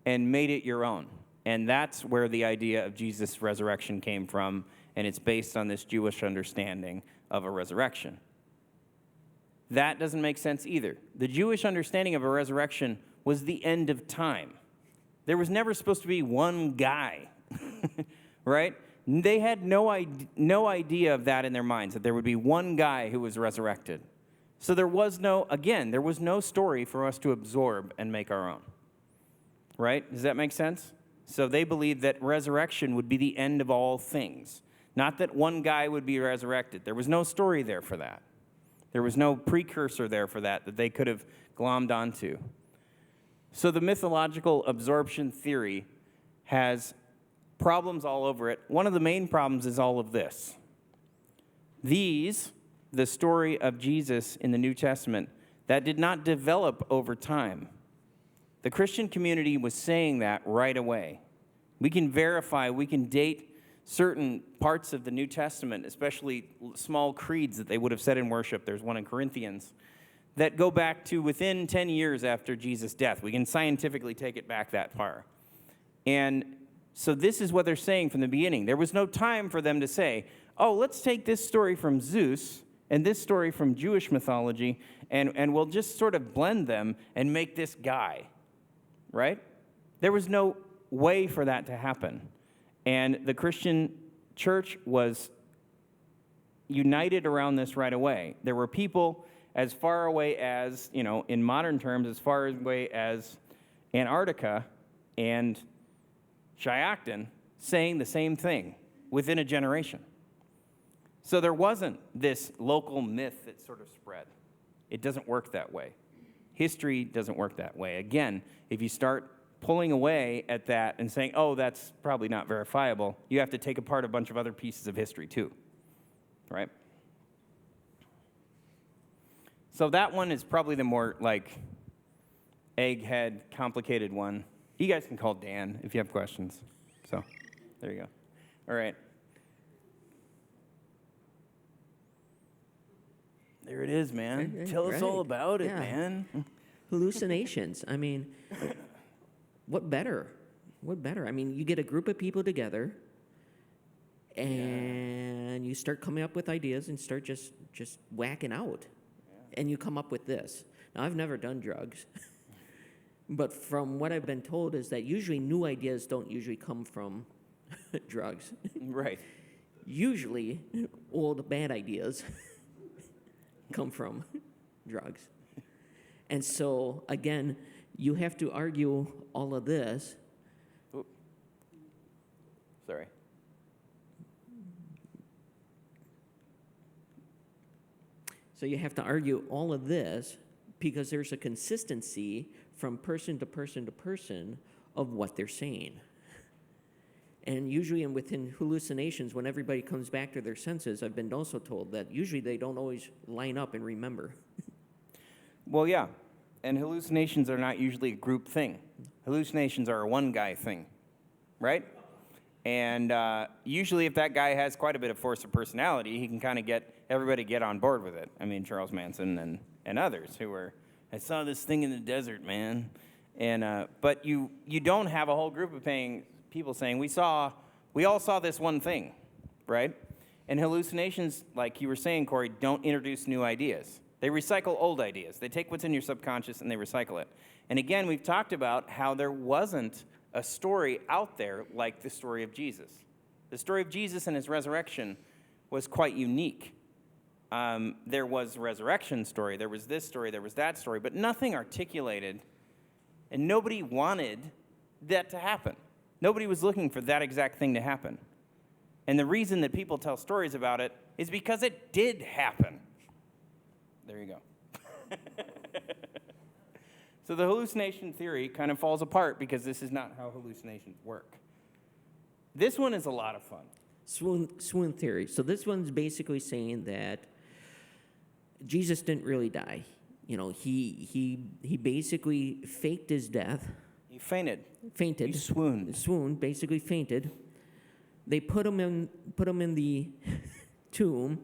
Speaker 1: and made it your own. And that's where the idea of Jesus' resurrection came from, and it's based on this Jewish understanding of a resurrection. That doesn't make sense either. The Jewish understanding of a resurrection was the end of time. There was never supposed to be one guy, right? They had no idea of that in their minds, that there would be one guy who was resurrected. So there was no story for us to absorb and make our own, right? Does that make sense? So they believed that resurrection would be the end of all things, not that one guy would be resurrected. There was no story there for that. There was no precursor there for that they could have glommed onto. So the mythological absorption theory has problems all over it. One of the main problems is all of this. The story of Jesus in the New Testament, that did not develop over time. The Christian community was saying that right away. We can verify, we can date certain parts of the New Testament, especially small creeds that they would have said in worship. There's one in Corinthians that go back to within 10 years after Jesus' death. We can scientifically take it back that far. And so this is what they're saying from the beginning. There was no time for them to say, oh, let's take this story from Zeus and this story from Jewish mythology, and we'll just sort of blend them and make this guy, right? There was no way for that to happen. And the Christian church was united around this right away. There were people as far away as, in modern terms, as far away as Antarctica and Chiacton saying the same thing. within a generation. So there wasn't this local myth that sort of spread. It doesn't work that way. History doesn't work that way. Again, if you start pulling away at that and saying, oh, that's probably not verifiable, you have to take apart a bunch of other pieces of history too, right? So that one is probably the more like egghead, complicated one. You guys can call Dan if you have questions. So there you go. All right. There it is, man.
Speaker 3: Right,
Speaker 1: Tell us all
Speaker 3: right.
Speaker 1: about it,
Speaker 3: Yeah.
Speaker 1: man.
Speaker 3: Hallucinations. I mean, what better? What better? I mean, you get a group of people together, and you start coming up with ideas and start just whacking out, and you come up with this. Now, I've never done drugs, but from what I've been told is that usually new ideas don't usually come from drugs.
Speaker 1: Right.
Speaker 3: Usually, old bad ideas come from drugs. And so, again, you have to argue all of this.
Speaker 1: Oop. Sorry.
Speaker 3: So you have to argue all of this because there's a consistency from person to person to person of what they're saying. And usually within hallucinations, when everybody comes back to their senses, I've been also told that usually they don't always line up and remember.
Speaker 1: Well, yeah. And hallucinations are not usually a group thing. Hallucinations are a one-guy thing, right? And usually if that guy has quite a bit of force of personality, he can kind of get everybody get on board with it. I mean, Charles Manson and others who were, I saw this thing in the desert, man. And but you don't have a whole group of people saying, we all saw this one thing, right? And hallucinations, like you were saying, Corey, don't introduce new ideas. They recycle old ideas. They take what's in your subconscious and they recycle it. And again, we've talked about how there wasn't a story out there like the story of Jesus. The story of Jesus and his resurrection was quite unique. There was a resurrection story, there was this story, there was that story, but nothing articulated, and nobody wanted that to happen. Nobody was looking for that exact thing to happen. And the reason that people tell stories about it is because it did happen. There you go. So the hallucination theory kind of falls apart because this is not how hallucinations work. This one is a lot of fun.
Speaker 3: Swoon theory. So this one's basically saying that Jesus didn't really die. You know, he basically faked his death.
Speaker 1: He fainted.
Speaker 3: Fainted.
Speaker 1: He swooned.
Speaker 3: Swooned, basically fainted. They put him in the tomb,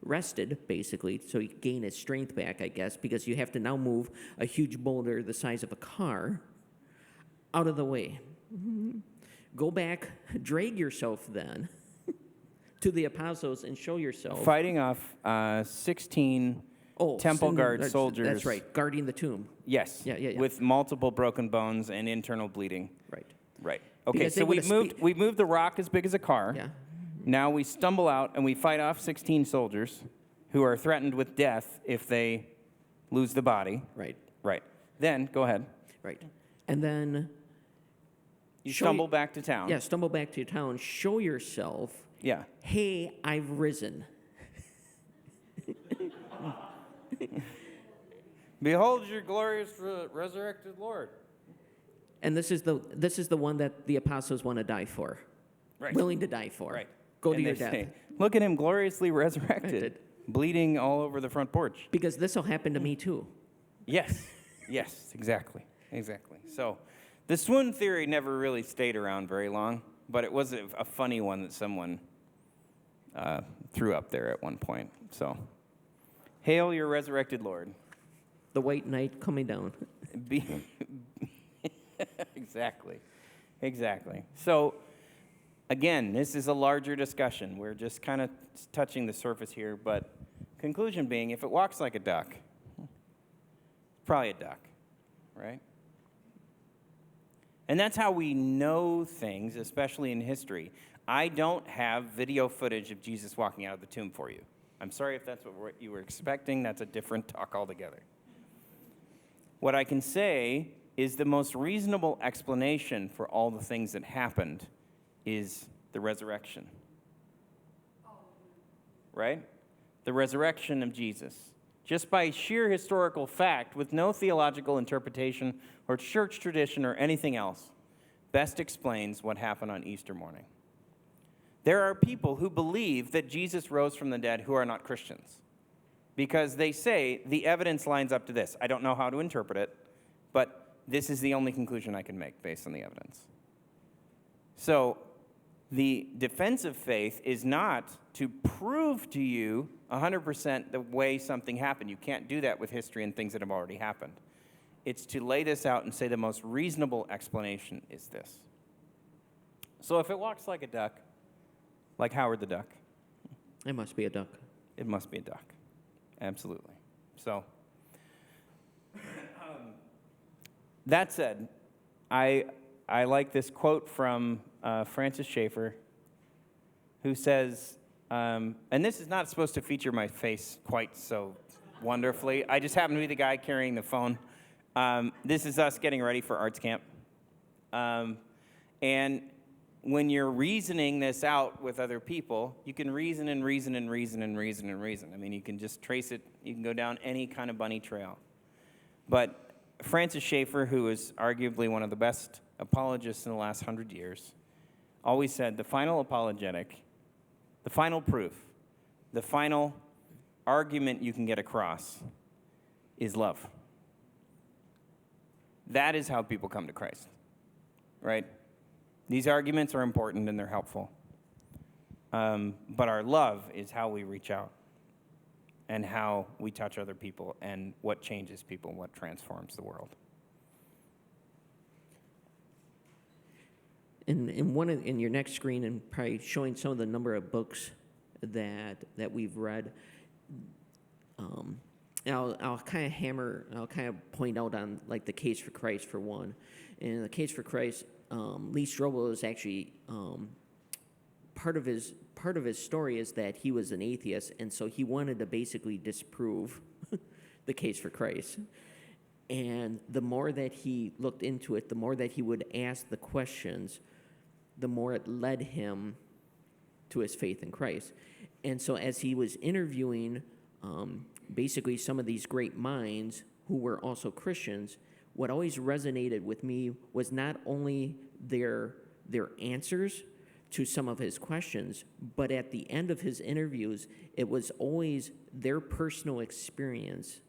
Speaker 3: rested, basically, so he gained his strength back, I guess, because you have to now move a huge boulder the size of a car out of the way. Go back, drag yourself then to the apostles and show yourself.
Speaker 1: Fighting off 16 temple guard soldiers.
Speaker 3: That's right, guarding the tomb.
Speaker 1: Yes.
Speaker 3: Yeah.
Speaker 1: With multiple broken bones and internal bleeding.
Speaker 3: Right.
Speaker 1: Right. Okay,
Speaker 3: Because
Speaker 1: so
Speaker 3: they
Speaker 1: we moved the rock as big as a car.
Speaker 3: Yeah.
Speaker 1: Now we stumble out and we fight off 16 soldiers who are threatened with death if they lose the body.
Speaker 3: Right.
Speaker 1: Right. Then, go ahead.
Speaker 3: Right. And then
Speaker 1: You stumble back to town.
Speaker 3: Yeah, stumble back to your town, show yourself.
Speaker 1: Yeah.
Speaker 3: Hey, I've risen.
Speaker 1: Behold your glorious resurrected Lord.
Speaker 3: And this is the one that the apostles want to die for.
Speaker 1: Right.
Speaker 3: Willing to die for.
Speaker 1: Right.
Speaker 3: Go
Speaker 1: And
Speaker 3: to your
Speaker 1: they
Speaker 3: death.
Speaker 1: say, look at him gloriously resurrected,
Speaker 3: Resurrected.
Speaker 1: bleeding all over the front porch.
Speaker 3: Because this will happen to me too.
Speaker 1: Yes. Yes, exactly. So the swoon theory never really stayed around very long, but it was a funny one that someone threw up there at one point. So, hail your resurrected Lord.
Speaker 3: The white knight coming down.
Speaker 1: Exactly. So, again, this is a larger discussion. We're just kind of touching the surface here, but conclusion being, if it walks like a duck, it's probably a duck, right? And that's how we know things, especially in history. I don't have video footage of Jesus walking out of the tomb for you. I'm sorry if that's what you were expecting. That's a different talk altogether. What I can say is the most reasonable explanation for all the things that happened is The resurrection. Right? The resurrection of Jesus. Just by sheer historical fact, with no theological interpretation or church tradition or anything else, best explains what happened on Easter morning. There are people who believe that Jesus rose from the dead who are not Christians because they say the evidence lines up to this. I don't know how to interpret it, but this is the only conclusion I can make based on the evidence. So the defense of faith is not to prove to you 100% the way something happened. You can't do that with history and things that have already happened. It's to lay this out and say the most reasonable explanation is this. So if it walks like a duck, like Howard the Duck,
Speaker 3: It must be a duck.
Speaker 1: it must be a duck. Absolutely. So, that said, I like this quote from Francis Schaeffer, who says, and this is not supposed to feature my face quite so wonderfully. I just happen to be the guy carrying the phone. This is us getting ready for arts camp. And when you're reasoning this out with other people, you can reason and reason and reason and reason and reason. I mean, you can just trace it. You can go down any kind of bunny trail. But Francis Schaeffer, who is arguably one of the best apologists in the last 100 years, always said the final apologetic, the final proof, the final argument you can get across is love. That is how people come to Christ, right? These arguments are important and they're helpful. But our love is how we reach out and how we touch other people and what changes people and what transforms the world.
Speaker 3: In your next screen, and probably showing some of the number of books that we've read, I'll kind of point out on like the Case for Christ for one. And the Case for Christ, Lee Strobel is actually part of his story is that he was an atheist, and so he wanted to basically disprove the case for Christ. And the more that he looked into it, the more that he would ask the questions, the more it led him to his faith in Christ. And so as he was interviewing basically some of these great minds who were also Christians, what always resonated with me was not only their answers to some of his questions, but at the end of his interviews, it was always their personal experience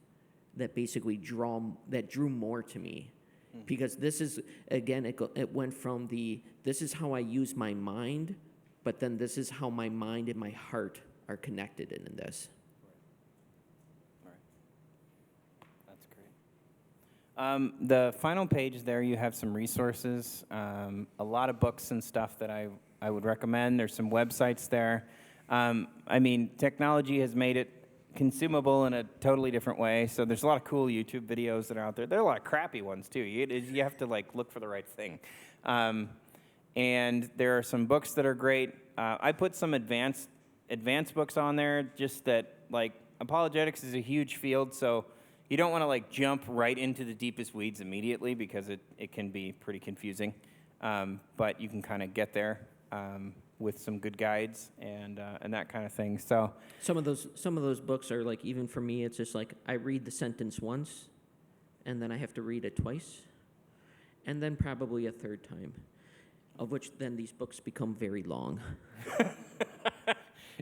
Speaker 3: that basically drew more to me. Because this is, again, it went from this is how I use my mind, but then this is how my mind and my heart are connected in this.
Speaker 1: Right. That's great. The final page there, you have some resources, a lot of books and stuff that I would recommend. There's some websites there. I mean, technology has made it consumable in a totally different way. So there's a lot of cool YouTube videos that are out there. There are a lot of crappy ones too. You have to like look for the right thing. And there are some books that are great. I put some advanced books on there, just that like apologetics is a huge field, so you don't want to like jump right into the deepest weeds immediately because it can be pretty confusing. But you can kind of get there with some good guides and that kind of thing. So
Speaker 3: Some of those books are like, even for me, it's just like I read the sentence once, and then I have to read it twice, and then probably a third time, of which then these books become very long.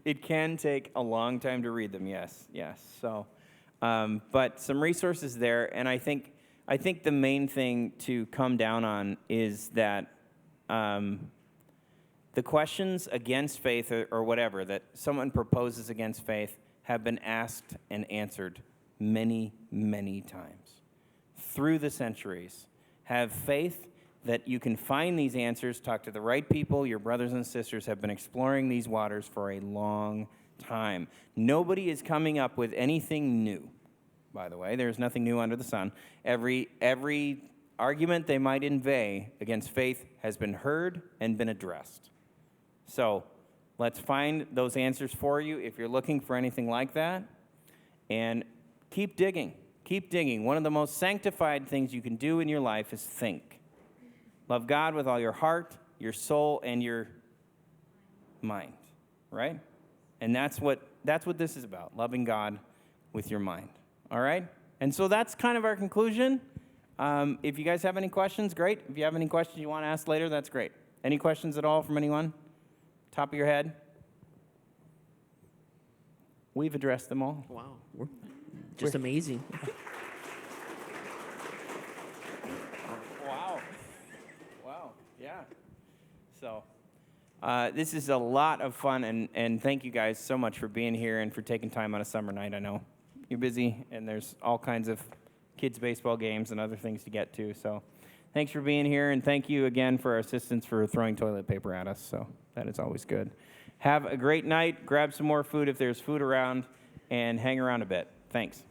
Speaker 1: it can take a long time to read them. Yes. So, but some resources there, and I think the main thing to come down on is that the questions against faith or whatever that someone proposes against faith have been asked and answered many, many times through the centuries. Have faith that you can find these answers, talk to the right people. Your brothers and sisters have been exploring these waters for a long time. Nobody is coming up with anything new, by the way. There's nothing new under the sun. Every argument they might inveigh against faith has been heard and been addressed. So let's find those answers for you if you're looking for anything like that. And keep digging. Keep digging. One of the most sanctified things you can do in your life is think. Love God with all your heart, your soul, and your mind, right? And that's what this is about, loving God with your mind, all right? And so that's kind of our conclusion. If you guys have any questions, great. If you have any questions you want to ask later, that's great. Any questions at all from anyone? Top of your head? We've addressed them all.
Speaker 3: Wow. Just amazing.
Speaker 1: Wow, yeah. So this is a lot of fun, and thank you guys so much for being here and for taking time on a summer night. I know you're busy, and there's all kinds of kids' baseball games and other things to get to. So thanks for being here, and thank you again for our assistants for throwing toilet paper at us. So that is always good. Have a great night. Grab some more food if there's food around, and hang around a bit. Thanks.